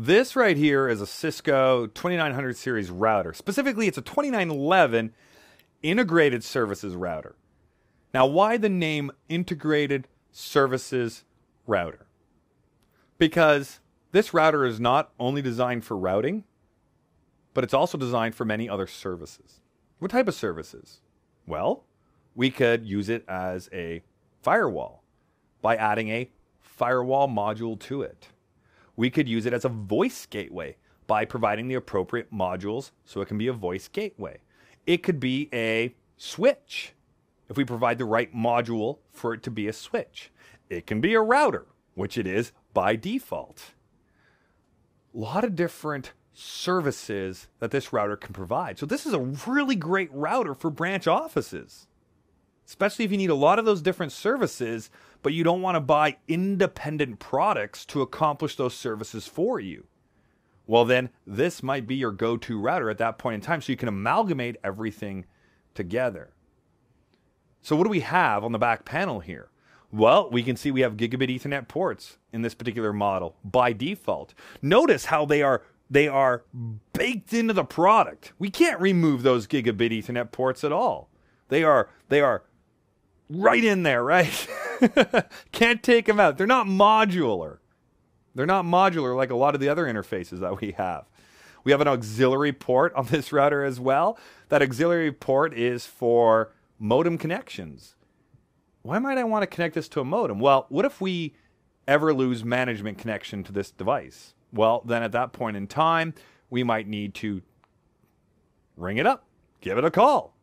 This right here is a Cisco 2900 series router. Specifically, it's a 2911 integrated services router. Now, why the name integrated services router? Because this router is not only designed for routing, but it's also designed for many other services. What type of services? Well, we could use it as a firewall by adding a firewall module to it. We could use it as a voice gateway by providing the appropriate modules so it can be a voice gateway. It could be a switch if we provide the right module for it to be a switch. It can be a router, which it is by default. A lot of different services that this router can provide. So this is a really great router for branch offices, especially if you need a lot of those different services, but you don't want to buy independent products to accomplish those services for you. Well, then this might be your go-to router at that point in time, so you can amalgamate everything together. So what do we have on the back panel here? Well, we can see we have gigabit Ethernet ports in this particular model by default. Notice how they are baked into the product. We can't remove those gigabit Ethernet ports at all. They are right in there, right? Can't take them out. They're not modular. They're not modular like a lot of the other interfaces that we have. We have an auxiliary port on this router as well. That auxiliary port is for modem connections. Why might I want to connect this to a modem? Well, what if we ever lose management connection to this device? Well, then at that point in time, we might need to ring it up, give it a call,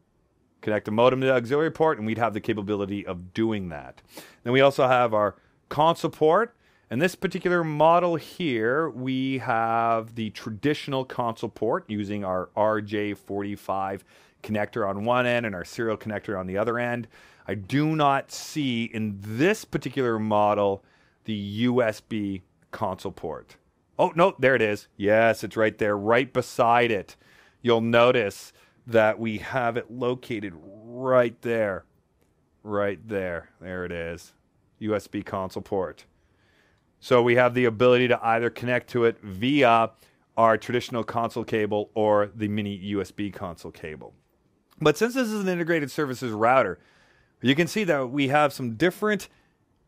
connect the modem to the auxiliary port, and we'd have the capability of doing that. Then we also have our console port. In this particular model here, we have the traditional console port using our RJ45 connector on one end and our serial connector on the other end. I do not see in this particular model the USB console port. Oh, no, there it is. Yes, it's right there, right beside it. You'll notice that we have it located right there. Right there. There it is. USB console port. So we have the ability to either connect to it via our traditional console cable or the mini USB console cable. But since this is an integrated services router, you can see that we have some different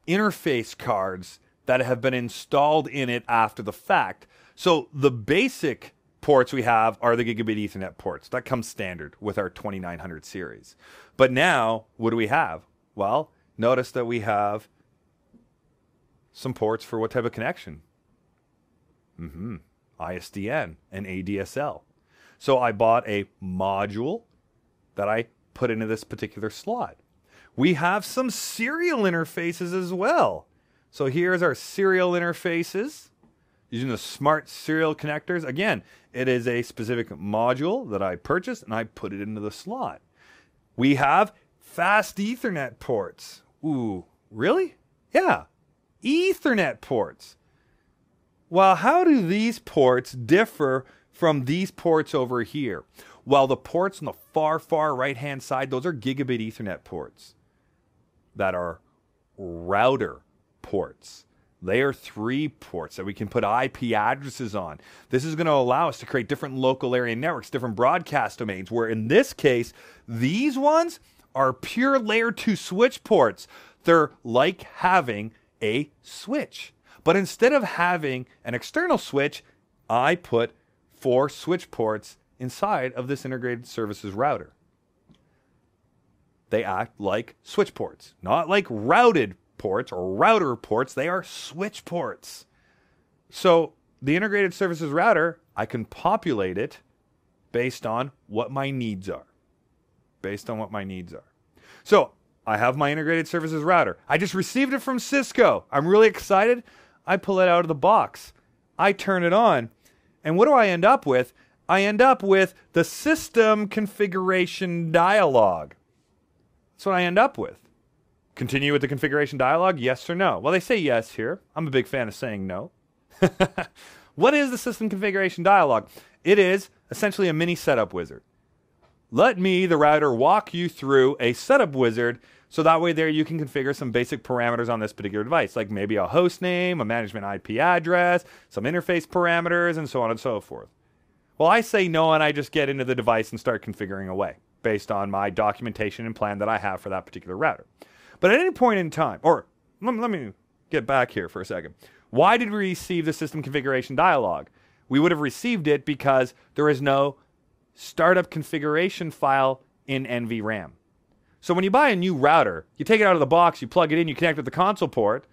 interface cards that have been installed in it after the fact. So the basic ports we have are the gigabit Ethernet ports. That comes standard with our 2900 series. But now, what do we have? Well, notice that we have some ports for what type of connection? ISDN and ADSL. So I bought a module that I put into this particular slot. We have some serial interfaces as well. So here's our serial interfaces using the smart serial connectors. Again, it is a specific module that I purchased and I put it into the slot. We have fast Ethernet ports. Ooh, really? Yeah, Ethernet ports. Well, how do these ports differ from these ports over here? Well, the ports on the far right-hand side, those are gigabit Ethernet ports that are router ports. Layer 3 ports that we can put IP addresses on. This is going to allow us to create different local area networks, different broadcast domains, where in this case, these ones are pure layer 2 switch ports. They're like having a switch. But instead of having an external switch, I put 4 switch ports inside of this integrated services router. They act like switch ports, not like routed ports or router ports. They are switch ports. So the integrated services router, I can populate it based on what my needs are. Based on what my needs are. So I have my integrated services router. I just received it from Cisco. I'm really excited. I pull it out of the box. I turn it on. And what do I end up with? I end up with the system configuration dialog. That's what I end up with. Continue with the configuration dialog, yes or no? Well, they say yes here. I'm a big fan of saying no. What is the system configuration dialog? It is essentially a mini setup wizard. Let me, the router, walk you through a setup wizard So that way there you can configure some basic parameters on this particular device, like maybe a host name, a management IP address, some interface parameters, and so on and so forth. Well, I say no, and I just get into the device and start configuring away based on my documentation and plan that I have for that particular router. But at any point in time, or let me get back here for a second. Why did we receive the system configuration dialog? We would have received it because there is no startup configuration file in NVRAM. So when you buy a new router, you take it out of the box, you plug it in, you connect with the console port,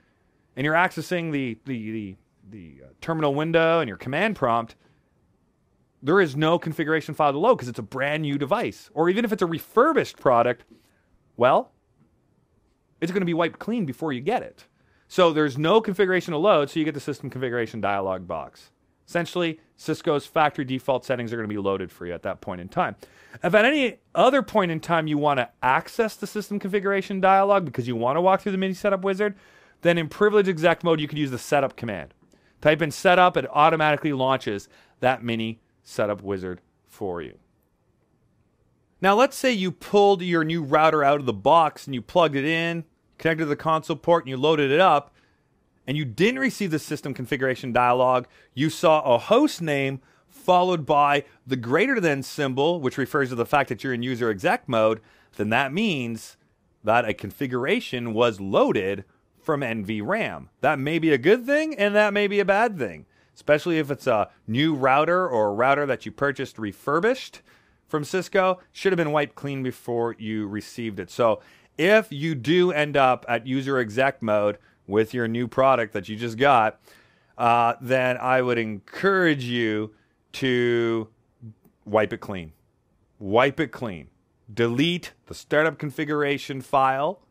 and you're accessing the terminal window and your command prompt. There is no configuration file to load because it's a brand new device. Or even if it's a refurbished product, well, it's going to be wiped clean before you get it. So there's no configuration to load, so you get the system configuration dialog box. Essentially, Cisco's factory default settings are going to be loaded for you at that point in time. If at any other point in time you want to access the system configuration dialog because you want to walk through the mini setup wizard, then in privileged exec mode, you can use the setup command. Type in setup, it automatically launches that mini setup wizard for you. Now, let's say you pulled your new router out of the box and you plugged it in, connected to the console port, and you loaded it up, and you didn't receive the system configuration dialog. You saw a host name followed by the greater than symbol, which refers to the fact that you're in user exec mode. Then that means that a configuration was loaded from NVRAM. That may be a good thing, and that may be a bad thing, especially if it's a new router or a router that you purchased refurbished from Cisco. Should have been wiped clean before you received it. So if you do end up at user exec mode with your new product that you just got, then I would encourage you to wipe it clean. Wipe it clean. Delete the startup configuration file,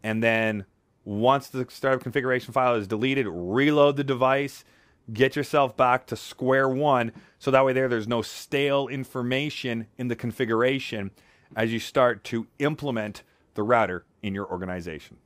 and then once the startup configuration file is deleted, reload the device, get yourself back to square one, so that way there's no stale information in the configuration as you start to implement the router in your organization.